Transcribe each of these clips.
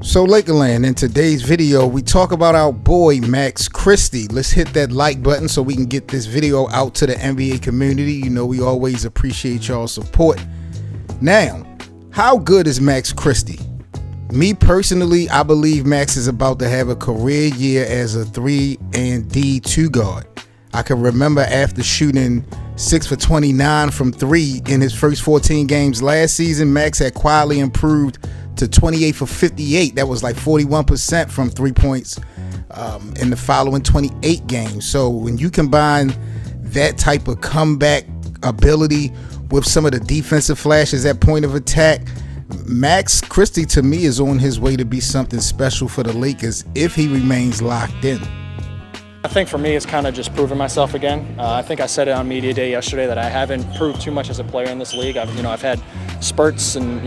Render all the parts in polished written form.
So Lakerland, in today's video, we talk about our boy Max Christie. Let's hit that like button so we can get this video out to the NBA community. You know, we always appreciate y'all's support. Now, how good is Max Christie? Me personally, I believe Max is about to have a career year as a 3 and D2 guard. I can remember after shooting 6 for 29 from 3 in his first 14 games last season, Max had quietly improved to 28 for 58. That was like 41% from 3 points in the following 28 games. So when you combine that type of comeback ability with some of the defensive flashes at point of attack, Max Christie to me is on his way to be something special for the Lakers if he remains locked in. I think for me it's kind of just proving myself again. I think I said it on media day yesterday that I haven't proved too much as a player in this league. I've had spurts and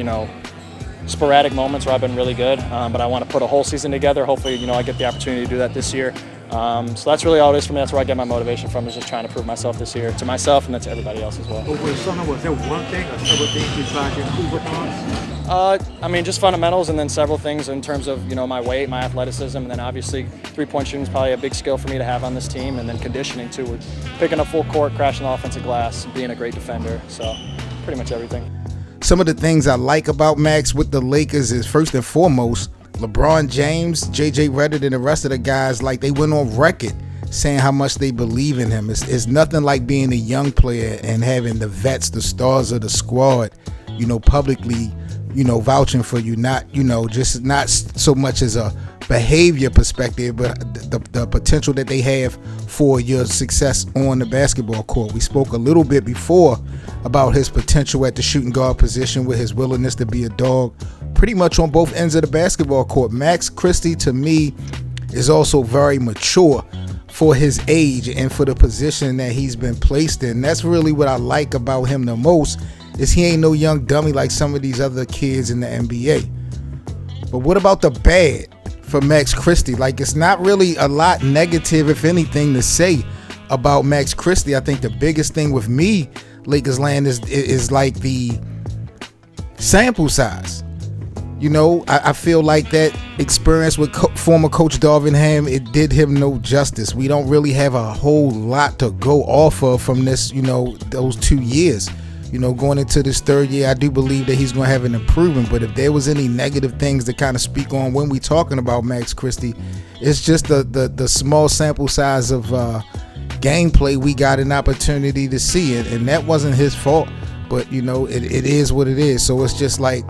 sporadic moments where I've been really good, but I want to put a whole season together. Hopefully, I get the opportunity to do that this year. So that's really all it is for me. That's where I get my motivation from, is just trying to prove myself this year to myself and then to everybody else as well. Over the summer, was there one thing or several things you tried to improve upon? Just fundamentals, and then several things in terms of my weight, my athleticism, and then obviously three-point shooting is probably a big skill for me to have on this team, and then conditioning too, with picking up full court, crashing the offensive glass, being a great defender. So pretty much everything. Some of the things I like about Max with the Lakers is, first and foremost, LeBron James, JJ Redick, and the rest of the guys, like, they went on record saying how much they believe in him. It's nothing like being a young player and having the vets, the stars of the squad, publicly, vouching for you, not so much as a behavior perspective, but the potential that they have for your success on the basketball court. We spoke a little bit before about his potential at the shooting guard position with his willingness to be a dog pretty much on both ends of the basketball court. Max Christie, to me, is also very mature for his age and for the position that he's been placed in. That's really what I like about him the most, is he ain't no young dummy like some of these other kids in the NBA. But what about the bad for Max Christie? Like, it's not really a lot negative, if anything, to say about Max Christie. I think the biggest thing with me, Lakers land, is like the sample size. I feel like that experience with former coach Darvingham, it did him no justice. We don't really have a whole lot to go off of from this, those 2 years. Going into this third year, I do believe that he's going to have an improvement. But if there was any negative things to kind of speak on when we talking about Max Christie, it's just the small sample size of gameplay we got an opportunity to see. And that wasn't his fault. But, it is what it is. So it's just like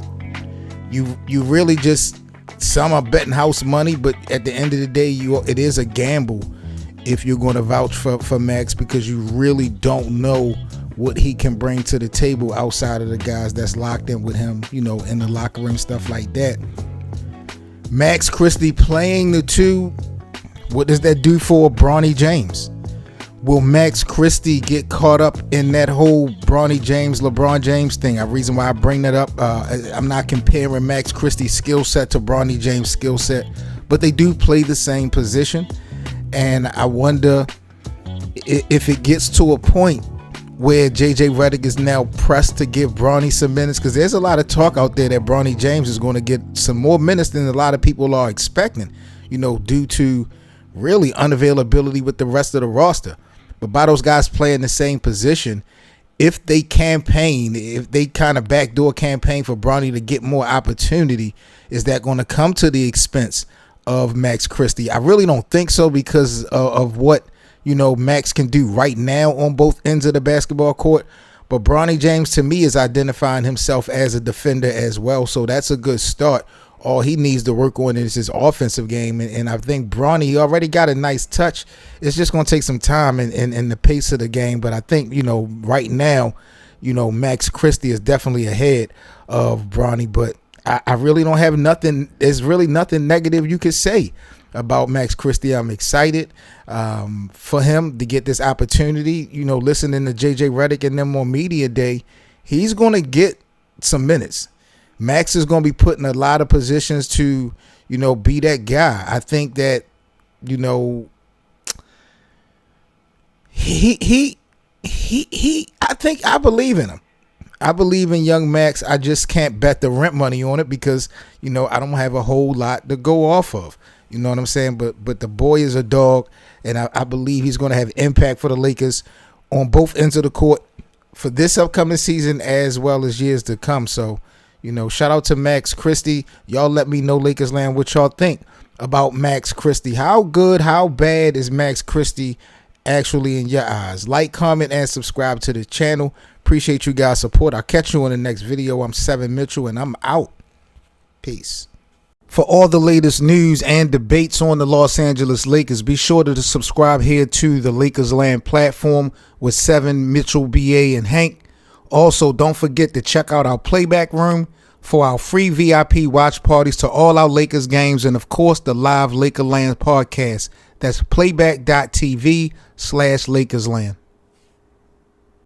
you really just, some are betting house money. But at the end of the day, it is a gamble if you're going to vouch for Max, because you really don't know what he can bring to the table outside of the guys that's locked in with him, in the locker room, stuff like that. Max Christie playing the two, what does that do for Bronny James? Will Max Christie get caught up in that whole Bronny James, LeBron James thing? A reason why I bring that up, I'm not comparing Max Christie's skill set to Bronny James' skill set, but they do play the same position. And I wonder if it gets to a point where JJ Redick is now pressed to give Bronny some minutes, because there's a lot of talk out there that Bronny James is going to get some more minutes than a lot of people are expecting, due to really unavailability with the rest of the roster. But by those guys playing the same position, if they kind of backdoor campaign for Bronny to get more opportunity, is that going to come to the expense of Max Christie? I really don't think so, because of what Max can do right now on both ends of the basketball court. But Bronny James, to me, is identifying himself as a defender as well. So that's a good start. All he needs to work on is his offensive game. And I think Bronny, he already got a nice touch. It's just going to take some time in the pace of the game. But I think, right now, Max Christie is definitely ahead of Bronny. But I really don't have nothing. There's really nothing negative you could say about Max Christie. I'm excited for him to get this opportunity. Listening to JJ Redick and them on media day, he's going to get some minutes. Max is going to be put in a lot of positions to, be that guy. I think that, I believe in him. I believe in young Max. I just can't bet the rent money on it because, I don't have a whole lot to go off of. You know what I'm saying? But the boy is a dog, and I believe he's going to have impact for the Lakers on both ends of the court for this upcoming season as well as years to come. So, shout out to Max Christie. Y'all let me know, Lakers land, what y'all think about Max Christie. How good, how bad is Max Christie actually in your eyes? Like, comment, and subscribe to the channel. Appreciate you guys' support. I'll catch you in the next video. I'm Seven Mitchell, and I'm out. Peace. For all the latest news and debates on the Los Angeles Lakers, be sure to subscribe here to the Lakers Land platform with Seven, Mitchell, BA, and Hank. Also, don't forget to check out our playback room for our free VIP watch parties to all our Lakers games, and of course the live Lakerland podcast. That's playback.tv/LakersLand.